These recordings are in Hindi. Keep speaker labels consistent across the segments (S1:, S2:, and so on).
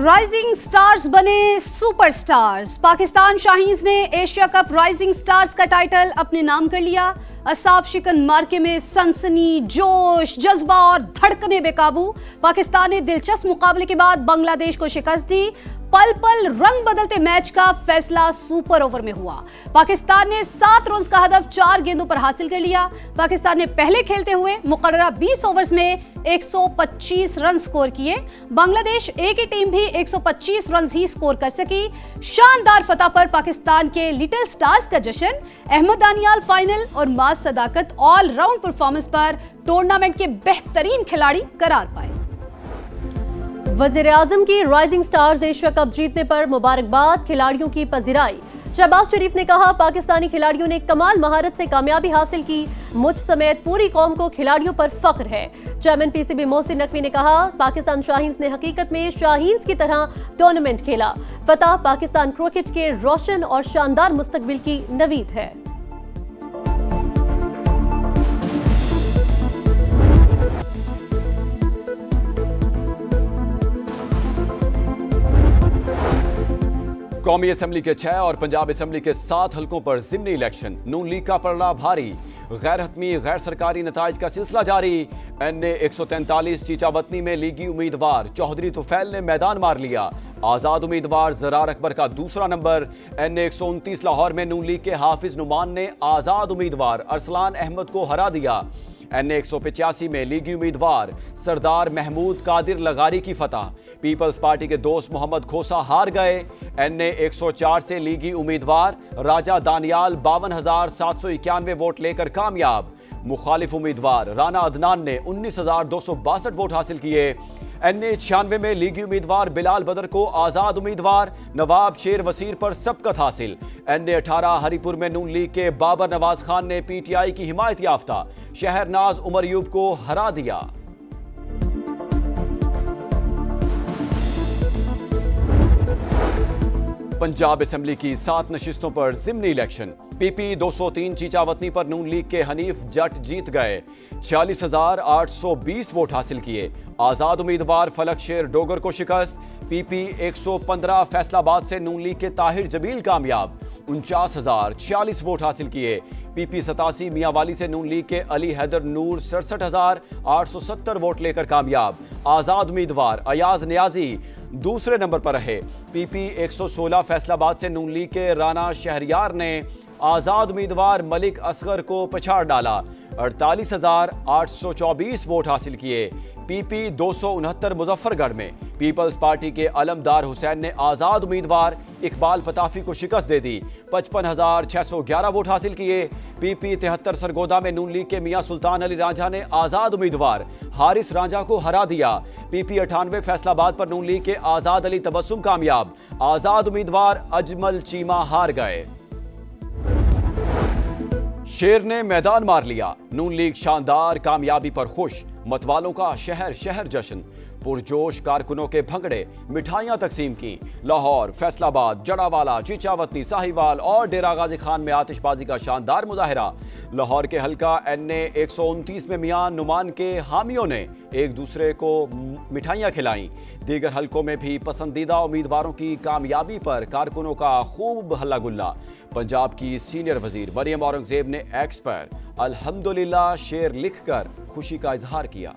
S1: राइजिंग स्टार्स बने सुपरस्टार्स। पाकिस्तान शाहीन्स ने एशिया कप राइजिंग स्टार्स का टाइटल अपने नाम कर लिया। असाब शिकन मार्के में सनसनी, जोश, जज्बा और धड़कने बेकाबू। पाकिस्तान ने दिलचस्प मुकाबले के बाद बांग्लादेश को शिकस्त दी। पल पल रंग बदलते मैच का फैसला सुपर ओवर में हुआ। पाकिस्तान ने 7 रन्स का हदफ 4 गेंदों पर हासिल कर लिया। पाकिस्तान ने पहले खेलते हुए मुकर्ररा 20 ओवर्स में 125 रन स्कोर किए। बांग्लादेश एक ही टीम भी 125 रन ही स्कोर कर सकी। शानदार फतह पर पाकिस्तान के लिटिल स्टार्स का जश्न। अहमद दानियाल फाइनल और माज सदाकत ऑल राउंड परफॉर्मेंस पर टूर्नामेंट के बेहतरीन खिलाड़ी करार पाए।
S2: वज़ीर-ए-आज़म की राइजिंग स्टार्स एशिया कप जीतने पर मुबारकबाद, खिलाड़ियों की पजीराई। शहबाज शरीफ ने कहा, पाकिस्तानी खिलाड़ियों ने कमाल महारत से कामयाबी हासिल की। मुझ समेत पूरी कौम को खिलाड़ियों पर फख्र है। चेयरमैन पीसीबी मोहसिन नकवी ने कहा, पाकिस्तान शाहीन्स ने हकीकत में शाहीन्स की तरह टूर्नामेंट खेला। फतह पाकिस्तान क्रिकेट के रोशन और शानदार मुस्तकबिल की नवीद है।
S3: कौमी असेंबली के 6 और पंजाब असेंबली के 7 हलकों पर ज़िमनी इलेक्शन। नून लीग का पड़ना भारी। गैर हतमी गैर सरकारी नताइज का सिलसिला जारी। NA 143 चीचावतनी में लीगी उम्मीदवार चौधरी तुफैल ने मैदान मार लिया। आज़ाद उम्मीदवार ज़रार अकबर का दूसरा नंबर। NA 129 लाहौर में नून लीग के हाफिज नुमान ने आज़ाद उम्मीदवार अरसलान अहमद को हरा दिया। NA 185 में लीगी उम्मीदवार सरदार महमूद कादिर लगारी की फतह। पीपल्स पार्टी के दोस्त मोहम्मद खोसा हार गए। NA 104 से लीगी उम्मीदवार राजा दानियाल 52,791 वोट लेकर कामयाब। मुखालिफ उम्मीदवार राना अदनान ने 19,262 वोट हासिल किए। NA 96 में लीगी उम्मीदवार बिलाल बदर को आज़ाद उम्मीदवार नवाब शेर वसीर पर सबकत हासिल। NA 18 हरिपुर में नून लीग के बाबर नवाज खान ने PTI की हिमायत याफ्ता शहरनाज उमर यूब को हरा दिया। पंजाब असेंबली की 7 नशिस्तों पर ज़िमनी इलेक्शन। PP 203 चीचावतनी पर नून लीग के हनीफ जट जीत गए। 46,820 वोट हासिल किए। आज़ाद उम्मीदवार फलक शेर डोगर को शिकस्त। PP 115 फैसलाबाद से नून लीग के ताहिर जबील कामयाब। 49,046 वोट हासिल किए। PP 87 मियांवाली से नून लीग के अली हैदर नूर 67,870 वोट लेकर कामयाब। आज़ाद उम्मीदवार अयाज नियाजी दूसरे नंबर पर रहे। PP 116 फैसलाबाद से नून लीग के राना शहरियार ने आज़ाद उम्मीदवार मलिक असगर को पछाड़ डाला। 48,824 वोट हासिल किए। PP 269 मुजफ्फरगढ़ में पीपल्स पार्टी के अलमदार हुसैन ने आज़ाद उम्मीदवार इकबाल पताफी को शिकस्त दे दी। 55,611 वोट हासिल किए। PP 73 सरगोदा में नून लीग के मियां सुल्तान अली रांझा ने आज़ाद उम्मीदवार हारिस रांझा को हरा दिया। PP 98 फैसलाबाद पर नून लीग के आज़ाद अली तबस्सुम कामयाब। आज़ाद उम्मीदवार अजमल चीमा हार गए। शेर ने मैदान मार लिया। नून लीग शानदार कामयाबी पर खुश। मतवालों का शहर शहर जश्न। पुरजोश कारकुनों के भंगड़े, मिठाइयां तकसीम की। लाहौर, फैसलाबाद, जड़ावाला, चीचावतनी, साहिवाल और डेरा गाजी खान में आतिशबाजी का शानदार मुजाहिरा। लाहौर के हल्का NA 129 में मियां नुमान के हामियों ने एक दूसरे को मिठाइयां खिलाईं। दीगर हल्कों में भी पसंदीदा उम्मीदवारों की कामयाबी पर कारकुनों का खूब हल्ला गुल्ला। पंजाब की सीनियर वजीर मरियम औरंगजेब ने एक्स पर अल्हम्दुलिल्लाह शेर लिखकर खुशी का इजहार किया।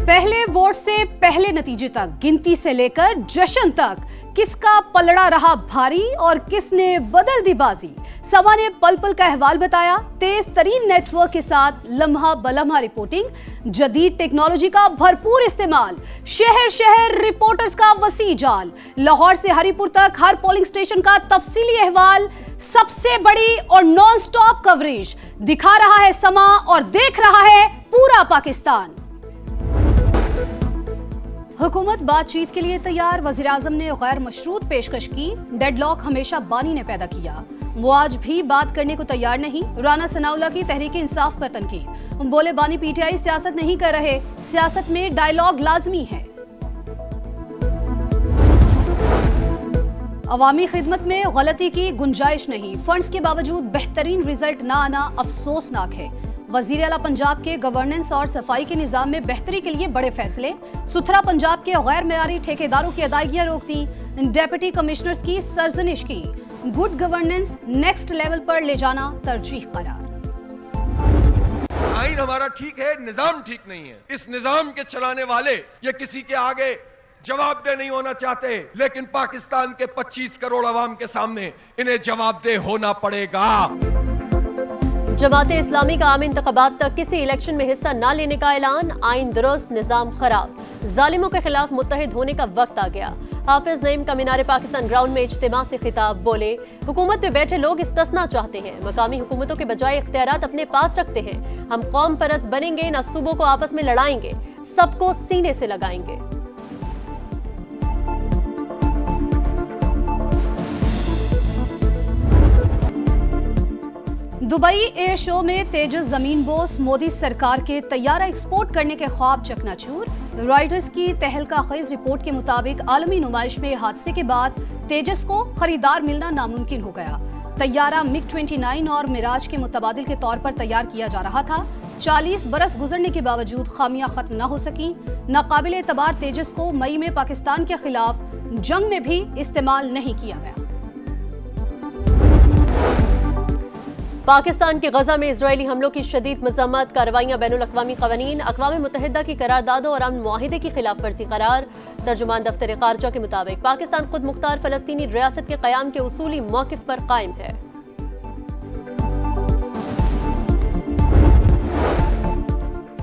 S1: पहले वोट से पहले नतीजे तक, गिनती से लेकर जश्न तक, किसका पलड़ा रहा भारी और किसने बदल दी बाजी। समा ने पल पल का अहवाल बताया। तेज तरीन नेटवर्क के साथ लम्हा बलम्हा रिपोर्टिंग, जदीद टेक्नोलॉजी का भरपूर इस्तेमाल, शहर शहर रिपोर्टर्स का वसी जाल, लाहौर से हरिपुर तक हर पोलिंग स्टेशन का तफसीली अहवाल, सबसे बड़ी और नॉन स्टॉप कवरेज दिखा रहा है समा और देख रहा है पूरा पाकिस्तान। हुकूमत बातचीत के लिए तैयार। वज़ीर-ए-आज़म ने गैर मशरूत पेशकश की। डेडलॉक हमेशा बानी ने पैदा किया, वो आज भी बात करने को तैयार नहीं। राना सनाउल्लाह की तहरीक-ए-इंसाफ पर तनकीद। बोले, बानी PTI सियासत नहीं कर रहे, सियासत में डायलॉग लाजमी है। अवामी खिदमत में गलती की गुंजाइश नहीं, फंड्स के बावजूद बेहतरीन रिजल्ट न आना अफसोसनाक है। वजीर आला पंजाब के गवर्नेंस और सफाई के निजाम में बेहतरी के लिए बड़े फैसले। सुथरा पंजाब के गैर मेयारी ठेकेदारों की अदायगियां रोक दी। डेप्यूटी कमिश्नर्स की सरजनिश की। गुड गवर्नेंस नेक्स्ट लेवल पर ले जाना तरजीह करार।
S4: आइन हमारा ठीक है, निजाम ठीक नहीं है। इस निजाम के चलाने वाले ये किसी के आगे जवाबदेह नहीं होना चाहते, लेकिन पाकिस्तान के 25 करोड़ अवाम के सामने इन्हें जवाबदेह होना पड़ेगा।
S2: जमाते इस्लामी का आम इंतखाबात तक किसी इलेक्शन में हिस्सा न लेने का ऐलान। आइन दुरुस्त, निजाम खराब, जालिमों के खिलाफ मुत्तहिद होने का वक्त आ गया। हाफिज नईम का मीनारे पाकिस्तान ग्राउंड में इज्तिमा से खिताब, बोले हुकूमत में बैठे लोग इस्तिस्ना चाहते हैं, मकामी हुकूमतों के बजाय इख्तियारात अपने पास रखते हैं। हम कौम परस्त बनेंगे, न सूबों को आपस में लड़ाएंगे, सबको सीने से लगाएंगे।
S1: दुबई एयर शो में तेजस जमीन बोस, मोदी सरकार के तैयारा एक्सपोर्ट करने के ख्वाब चकनाचूर। रॉयटर्स की तहलका खेज रिपोर्ट के मुताबिक आलमी नुमाइश में हादसे के बाद तेजस को खरीदार मिलना नामुमकिन हो गया। तैयारा MiG-29 और मिराज के मुतबादिल के तौर पर तैयार किया जा रहा था। 40 बरस गुजरने के बावजूद खामियां खत्म न हो सकी। नाकाबिल एतबार तेजस को मई में पाकिस्तान के खिलाफ जंग में भी इस्तेमाल नहीं किया गया।
S2: पाकिस्तान के गजा में इजरायली हमलों की शदीद मजम्मत, कार्रवाइयां बैनुल अक़वामी क़वानीन, अक़वाम मुत्तहिदा की करारदादों और अमन मुआहिदे की खिलाफ वर्जी करार। तर्जुमान दफ्तर खारजा के मुताबिक पाकिस्तान खुद मुख्तार फलस्तीनी रियासत के क़याम के उसूली मौक़िफ़ पर कायम है।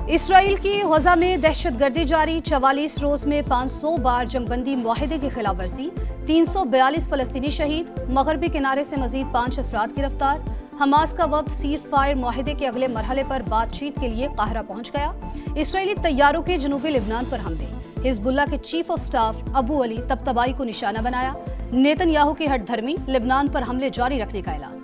S1: इसराइल की गजा में दहशतगर्दी जारी। 44 रोज में 500 बार जंगबंदी मुआहिदे की खिलाफ वर्जी। 342 फलस्तीनी शहीद। मगरबी किनारे से मजीद 5 अफराद गिरफ्तार। हमास का वक्त सीज फायर मुआहिदे के अगले मरहले पर बातचीत के लिए काहिरा पहुंच गया। इसराइली तैयारों के जनूबी लिबनान पर हमले। हिजबुल्लाह के chief of staff Abu Ali Tabatabai को निशाना बनाया। नेतन्याहू की हठधर्मी, लिबनान पर हमले जारी रखने का ऐलान।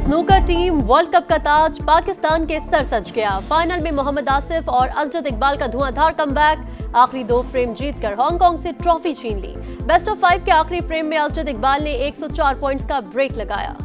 S2: स्नूकर टीम वर्ल्ड कप का ताज पाकिस्तान के सर सज गया। फाइनल में मोहम्मद आसिफ और अजद इकबाल का धुआंधार कमबैक। आखिरी 2 फ्रेम जीतकर हांगकांग से ट्रॉफी छीन ली। बेस्ट ऑफ 5 के आखिरी फ्रेम में अजद इकबाल ने 104 पॉइंट्स का ब्रेक लगाया।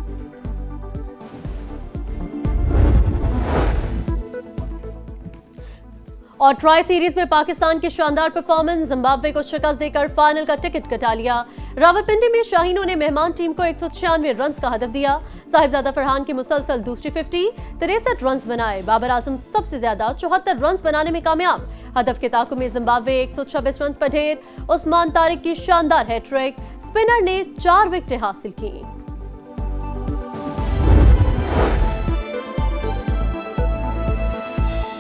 S2: और ट्राई सीरीज में पाकिस्तान की शानदार परफॉर्मेंस, जिम्बाब्वे को शिकस्त देकर फाइनल का टिकट कटा लिया। रावलपिंडी में शाहीनों ने मेहमान टीम को 196 रन का हदफ दिया। साहिबजादा फरहान की मुसलसल दूसरी 50, 63 रन बनाए। बाबर आजम सबसे ज्यादा 74 रन बनाने में कामयाब। हदफ के ताक़ुब में जिम्बाब्वे 126 रन पर ढेर। उस्मान तारिक की शानदार हैट्रिक, स्पिनर ने 4 विकेटें हासिल की।